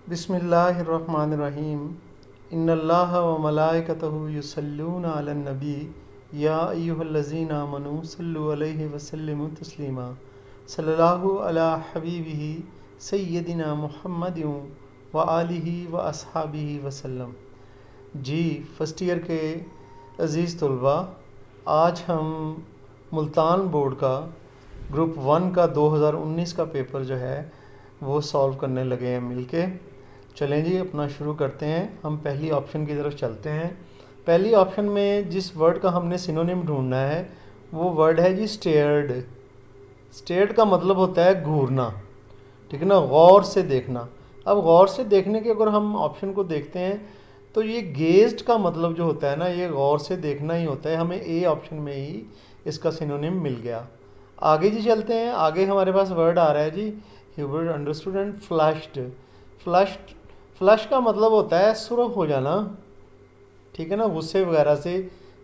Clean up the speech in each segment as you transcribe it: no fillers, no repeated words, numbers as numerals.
बिस्मिल्लाहिर्रहमानिर्रहीम। इन्नल्लाह व मलाइकतहु युसल्लूना अलन नबी या अय्युहल्लज़ीना आमनू सल्लु अलैहि व सल्लिमु तस्लीमा। सल्लल्लाहु अला हबीबिही सय्यदिना मुहम्मदिन व आलिहि व अस्हाबिहि वसल्लम। जी फर्स्ट ईयर के अज़ीज़ तलबा, आज हम मुल्तान बोर्ड का ग्रुप 1 का 2019 का पेपर जो है वो सॉल्व करने लगे हैं मिलके। चलें जी अपना शुरू करते हैं। हम पहली ऑप्शन की तरफ चलते हैं। पहली ऑप्शन में जिस वर्ड का हमने सिनोनिम ढूंढना है वो वर्ड है जी स्टेयर्ड। स्टेयर्ड का मतलब होता है घूरना, ठीक है ना, गौर से देखना। अब गौर से देखने के अगर हम ऑप्शन को देखते हैं तो ये गेज्ड का मतलब जो होता है ना, ये गौर से देखना ही होता है। हमें ए ऑप्शन में ही इसका सिनोनिम मिल गया। आगे जी चलते हैं। आगे हमारे पास वर्ड आ रहा है जी Hubert understood and flushed. Flushed flush का मतलब होता है सुर्ख हो जाना, ठीक है ना, गुस्से वगैरह से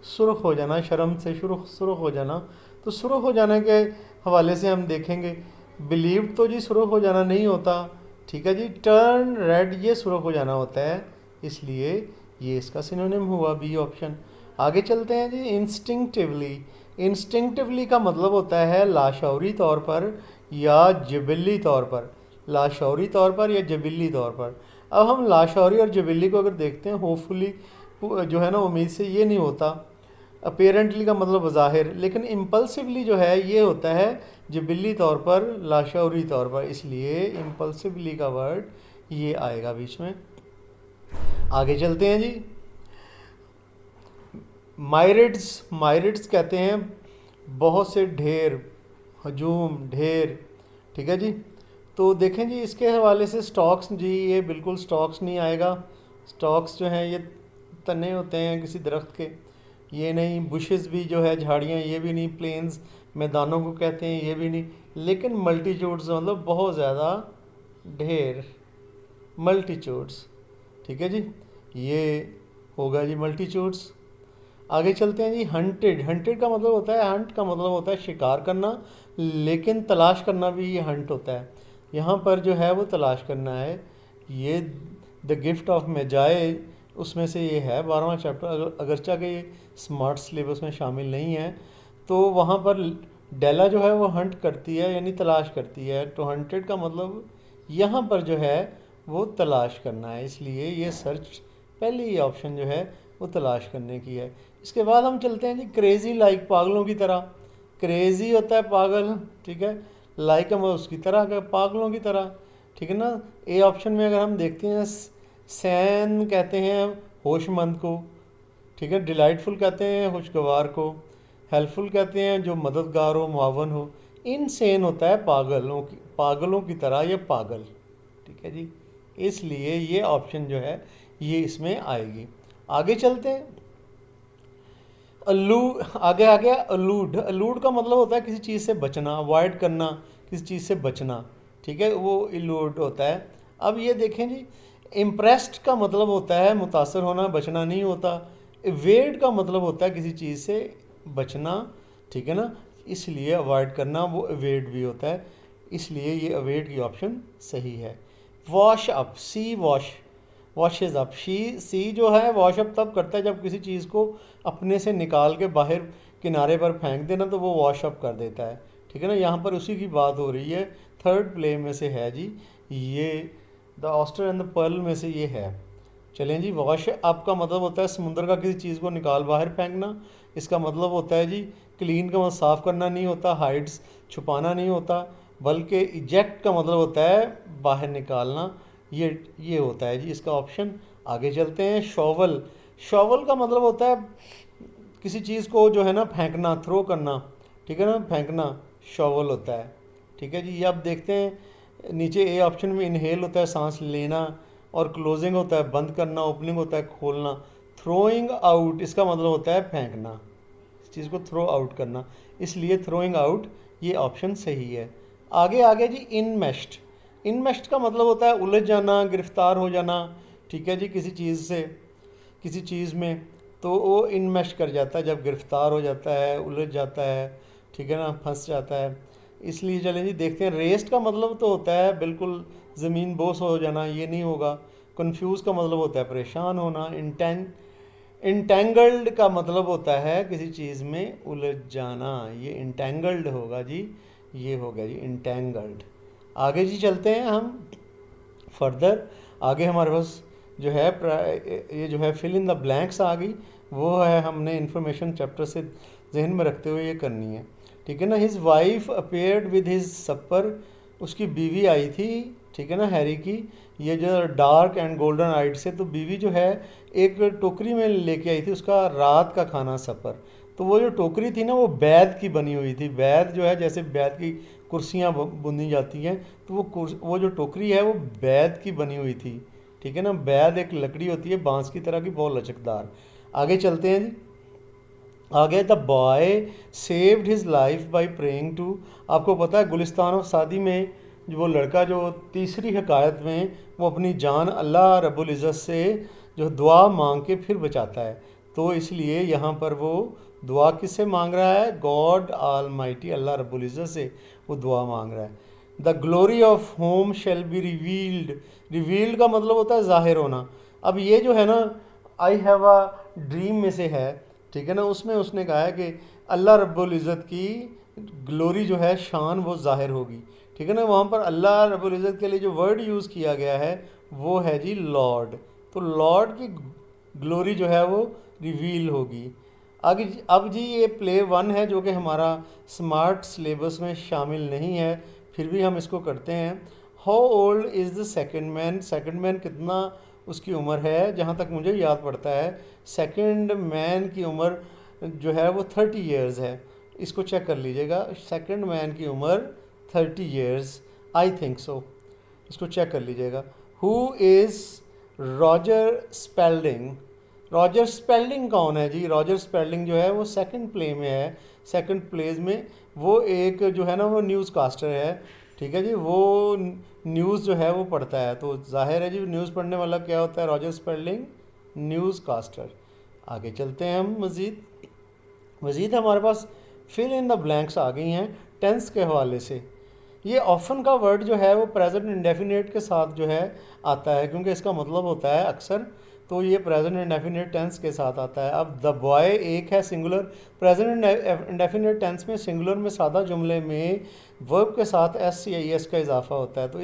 सुर्ख हो जाना, शर्म से सुर्ख हो जाना। तो सुर्ख हो जाने के हवाले से हम देखेंगे, बिलीव तो जी सुर्ख हो जाना नहीं होता, ठीक है जी। टर्न रेड ये सुर्ख हो जाना होता है, इसलिए ये इसका सिनोनिम हुआ बी ऑप्शन। आगे चलते हैं जी इंस्टिंक्टिवली। इंस्टिंक्टिवली का मतलब होता है लाशौरी तौर पर या जबिली तौर पर। लाशौरी तौर पर या जबिली तौर पर। अब हम लाशौरी और जबिली को अगर देखते हैं, होपफुली जो है ना, उम्मीद से ये नहीं होता। अपेरेंटली का मतलब ज़ाहिर, लेकिन इम्पल्सिवली जो है ये होता है जबिली तौर पर, लाशौरी तौर पर, इसलिए इम्पल्सिवली का वर्ड ये आएगा बीच में। आगे चलते हैं जी। मायरिड्स। मायरिड्स कहते हैं बहुत से ढेर, हजूम, ढेर, ठीक है जी। तो देखें जी इसके हवाले से स्टॉक्स, जी ये बिल्कुल स्टॉक्स नहीं आएगा। स्टॉक्स जो हैं ये तने होते हैं किसी दरख्त के, ये नहीं। बुशेस भी जो है झाड़ियाँ, ये भी नहीं। प्लेन्स मैदानों को कहते हैं, ये भी नहीं। लेकिन मल्टीट्यूड्स मतलब बहुत ज़्यादा, ढेर, मल्टीट्यूड्स, ठीक है जी, ये होगा जी मल्टीट्यूड्स। आगे चलते हैं जी हंटेड। हंटेड का मतलब होता है, हंट का मतलब होता है शिकार करना, लेकिन तलाश करना भी ये हंट होता है। यहाँ पर जो है वो तलाश करना है। ये द गिफ्ट ऑफ मेजाए उसमें से ये है 12वां चैप्टर, अगरचा के ये स्मार्ट सिलेबस में शामिल नहीं है। तो वहाँ पर डेला जो है वो हंट करती है, यानी तलाश करती है। तो हंटेड का मतलब यहाँ पर जो है वो तलाश करना है, इसलिए ये सर्च, पहली ये ऑप्शन जो है वो तलाश करने की है। इसके बाद हम चलते हैं जी क्रेज़ी, लाइक पागलों की तरह। क्रेज़ी होता है पागल, ठीक है। लाइक हम उसकी तरह का, पागलों की तरह, ठीक है ना। ए ऑप्शन में अगर हम देखते हैं, सैन कहते हैं होशमंद को, ठीक है। डिलाइटफुल कहते हैं खुशगवार को। हेल्पफुल कहते हैं जो मददगार हो, मुआवन हो। इनसेन होता है पागलों की तरह या पागल, ठीक है जी। इसलिए ये ऑप्शन जो है ये इसमें आएगी। आगे चलते हैं। अल्लू, आगे आ गया अल्लूड। अल्लूड का मतलब होता है किसी चीज़ से बचना, अवॉइड करना, किसी चीज़ से बचना, ठीक है, वो इल्लूड होता है। अब ये देखें जी, इम्प्रेस्ड का मतलब होता है मुतासर होना, बचना नहीं होता। एवेड का मतलब होता है किसी चीज़ से बचना, ठीक है ना, इसलिए अवॉइड करना वो एवेड भी होता है, इसलिए ये अवेड की ऑप्शन सही है। वॉश अप, सी वॉश, वॉशेज अप। सी जो है वॉश अप तब करता है जब किसी चीज़ को अपने से निकाल के बाहर किनारे पर फेंक देना, तो वो वॉश अप कर देता है, ठीक है ना। यहाँ पर उसी की बात हो रही है। थर्ड प्ले में से है जी ये, the oyster and the pearl में से ये है। चलें जी, वॉश अप का मतलब होता है समुद्र का किसी चीज़ को निकाल बाहर फेंकना। इसका मतलब होता है जी क्लीन का मतलब साफ़ करना नहीं होता, हाइड्स छुपाना नहीं होता, बल्कि इजेक्ट का मतलब होता है बाहर निकालना। ये होता है जी इसका ऑप्शन। आगे चलते हैं। शॉवल। शॉवल का मतलब होता है किसी चीज़ को जो है ना फेंकना, थ्रो करना, ठीक है ना, फेंकना शॉवल होता है, ठीक है जी। ये आप देखते हैं नीचे ए ऑप्शन में इनहेल होता है सांस लेना, और क्लोजिंग होता है बंद करना, ओपनिंग होता है खोलना। थ्रोइंग आउट इसका मतलब होता है फेंकना, इस चीज़ को थ्रो आउट करना, इसलिए थ्रोइंग आउट ये ऑप्शन सही है। आगे आगे जी इनमेश्ड। इनमेश्ड का मतलब होता है उलझ जाना, गिरफ्तार हो जाना, ठीक है जी, किसी चीज़ से, किसी चीज़ में, तो वो इनमेश कर जाता है जब गिरफ्तार हो जाता है, उलझ जाता है, ठीक है ना, फंस जाता है। इसलिए चलें जी देखते हैं। रेस्ट का मतलब तो होता है बिल्कुल ज़मीन बोस हो जाना, ये नहीं होगा। कंफ्यूज का मतलब होता है परेशान होना। इंटेंगल्ड का मतलब होता है किसी चीज़ में उलझ जाना, ये इंटेंगल्ड होगा जी, ये हो गया जी इंटेंगल्ड। आगे जी चलते हैं हम फर्दर। आगे हमारे पास जो है ये जो है फिल इन द ब्लैंक्स आ गई, वो है हमने इंफॉर्मेशन चैप्टर से जहन में रखते हुए ये करनी है, ठीक है ना। His wife appeared with his supper, उसकी बीवी आई थी, ठीक है ना, हैरी की। ये जो डार्क एंड गोल्डन आइड से, तो बीवी जो है एक टोकरी में लेके आई थी उसका रात का खाना सपर। तो वो जो टोकरी थी ना वो बैद की बनी हुई थी। बैद जो है जैसे बैद की कुर्सियाँ बुनी जाती हैं, तो वो जो टोकरी है वो बैद की बनी हुई थी, ठीक है ना। बैद एक लकड़ी होती है बांस की तरह की, बहुत लचकदार। आगे चलते हैं जी। आगे the boy saved his life by praying to, आपको पता है गुलिस्तान ऑफ सादी में जो वो लड़का जो तीसरी हकायत में वो अपनी जान अल्लाह रब्बुल इज़्ज़त से जो दुआ मांग के फिर बचाता है, तो इसलिए यहाँ पर वो दुआ किससे मांग रहा है? गॉड आल माइटी, अल्लाह रब्बुल इज़्ज़त से वो दुआ मांग रहा है। The glory of home shall be revealed, revealed का मतलब होता है जाहिर होना। अब ये जो है ना आई हैव अ ड्रीम में से है, ठीक है ना, उसमें उसने कहा है कि अल्लाह रब्बुल इज़्ज़त की ग्लोरी जो है शान वो जाहिर होगी, ठीक है ना। वहाँ पर अल्लाह रब्बुल इज़्ज़त के लिए जो वर्ड यूज़ किया गया है वो है जी लॉर्ड, तो लॉर्ड की ग्लोरी जो है वो रिवील होगी। आगे अब जी ये प्ले वन है जो कि हमारा स्मार्ट सिलेबस में शामिल नहीं है, फिर भी हम इसको करते हैं। How old is the second man, second man कितना उसकी उम्र है? जहाँ तक मुझे याद पड़ता है सेकंड मैन की उम्र जो है वो 30 ईयर्स है। इसको चेक कर लीजिएगा, सेकंड मैन की उम्र 30 ईयर्स, आई थिंक सो, इसको चेक कर लीजिएगा। Who is Roger Spalding, Roger Spalding कौन है जी? रॉजर स्पेल्डिंग जो है वो सेकंड प्ले में है, सेकंड प्लेस में वो एक जो है ना वो न्यूज़ कास्टर है, ठीक है जी। वो न्यूज़ जो है वो पढ़ता है, तो जाहिर है जी न्यूज़ पढ़ने वाला क्या होता है? Roger Spelding newscaster. आगे चलते हैं हम मज़ीद हमारे पास फिल इन द ब्लैंक्स आ गई हैं टेंस के हवाले से। ये ऑफन का वर्ड जो है वो प्रेजेंट इंडेफिनेट के साथ जो है आता है, क्योंकि इसका मतलब होता है अक्सर, तो ये प्रेजेंट इंडेफिनेट टेंस के साथ आता है। अब द बॉय एक है सिंगुलर, प्रेजेंट इंडेफिनेट टेंस में सिंगुलर में सादा जुमले में वर्ब के साथ एस या एस का इजाफा होता है, तो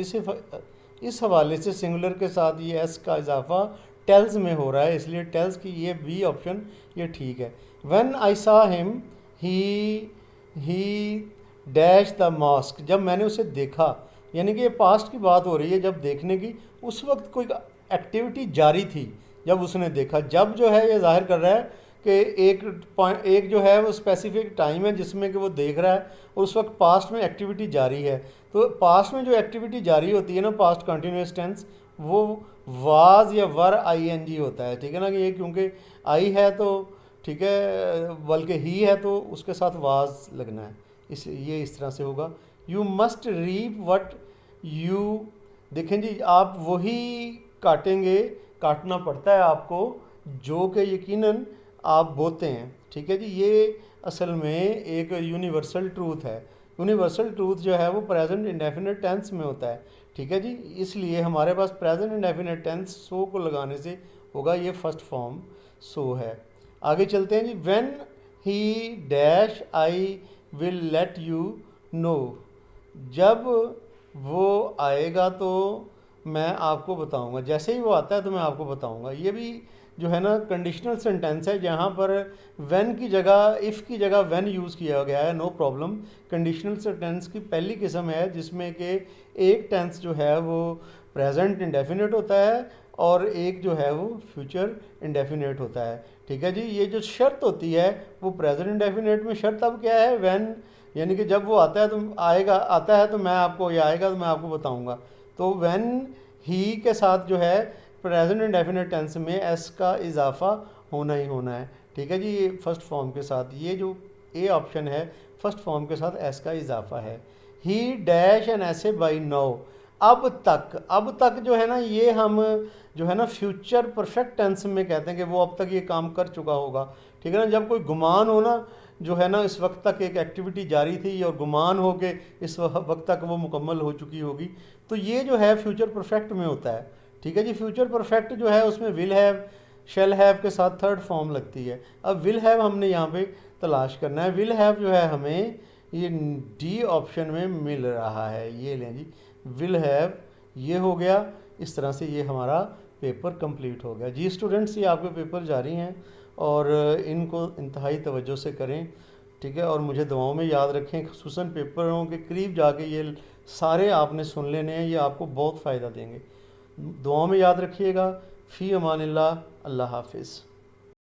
इस हवाले से सिंगुलर के साथ ये एस का इजाफा टेल्स में हो रहा है, इसलिए टेल्स की ये बी ऑप्शन ये ठीक है। व्हेन आई सा him he dash the mosque, जब मैंने उसे देखा, यानी कि ये पास्ट की बात हो रही है, जब देखने की, उस वक्त कोई एक्टिविटी जारी थी जब उसने देखा। जब जो है ये जाहिर कर रहा है कि एक जो है वो स्पेसिफिक टाइम है जिसमें कि वो देख रहा है, और उस वक्त पास्ट में एक्टिविटी जारी है। तो पास्ट में जो एक्टिविटी जारी होती है ना, पास्ट कंटिन्यूस टेंस, वो वाज या वर आई होता है, ठीक है ना। कि ये क्योंकि आई है तो ठीक है, बल्कि ही है तो उसके साथ वाज लगना है, ये इस तरह से होगा। You must reap what you, देखें जी आप वही काटेंगे, काटना पड़ता है आपको जो कि यकीनन आप बोते हैं, ठीक है जी। ये असल में एक यूनिवर्सल ट्रूथ है। यूनिवर्सल ट्रूथ जो है वो प्रेजेंट इंडेफिनेट टेंस में होता है, ठीक है जी। इसलिए हमारे पास प्रेजेंट इंडेफिनेट टेंस सो को लगाने से होगा, ये फर्स्ट फॉर्म सो है। आगे चलते हैं जी। When he dash I will let you know, जब वो आएगा तो मैं आपको बताऊंगा, जैसे ही वो आता है तो मैं आपको बताऊंगा। ये भी जो है ना कंडीशनल सेंटेंस है, जहाँ पर व्हेन की जगह इफ़ की जगह व्हेन यूज़ किया गया है, नो प्रॉब्लम। कंडीशनल सेंटेंस की पहली किस्म है जिसमें कि एक टेंस जो है वो प्रेजेंट इंडेफिनेट होता है और एक जो है वो फ्यूचर इंडेफिनेट होता है, ठीक है जी। ये जो शर्त होती है वो प्रेजेंट इंडेफिनेट में शर्त अब क्या है? व्हेन, यानी कि जब वो आता है तो आएगा, आता है तो मैं आपको, ये आएगा तो मैं आपको बताऊंगा। तो व्हेन ही के साथ जो है प्रेजेंट इंडेफिनेट टेंस में एस का इजाफा होना ही होना है, ठीक है जी। ये फर्स्ट फॉर्म के साथ, ये जो ए ऑप्शन है फर्स्ट फॉर्म के साथ एस का इजाफा है। ही डैश एन ऐसे बाई नाउ, अब तक, अब तक जो है ना ये हम जो है ना फ्यूचर परफेक्ट टेंस में कहते हैं कि वो अब तक ये काम कर चुका होगा, ठीक है ना। जब कोई गुमान हो ना जो है ना इस वक्त तक एक एक्टिविटी जारी थी और गुमान हो के इस वक्त तक वो मुकम्मल हो चुकी होगी। तो ये जो है फ्यूचर परफेक्ट में होता है। ठीक है जी। फ्यूचर परफेक्ट जो है उसमें विल हैव शेल हैव के साथ थर्ड फॉर्म लगती है। अब विल हैव हमने यहाँ पे तलाश करना है। विल हैव जो है हमें ये डी ऑप्शन में मिल रहा है, ये लें जी विल हैव, ये हो गया। इस तरह से ये हमारा पेपर कंप्लीट हो गया जी। स्टूडेंट्स ये आपके पेपर जारी हैं और इनको इंतहाई तवज्जो से करें। ठीक है, और मुझे दुआओं में याद रखें, खुसूसन पेपरों के करीब जाके ये सारे आपने सुन लेने हैं, ये आपको बहुत फ़ायदा देंगे। दुआओं में याद रखिएगा। फ़ी अमानिल्लाह, अल्लाह हाफिज़।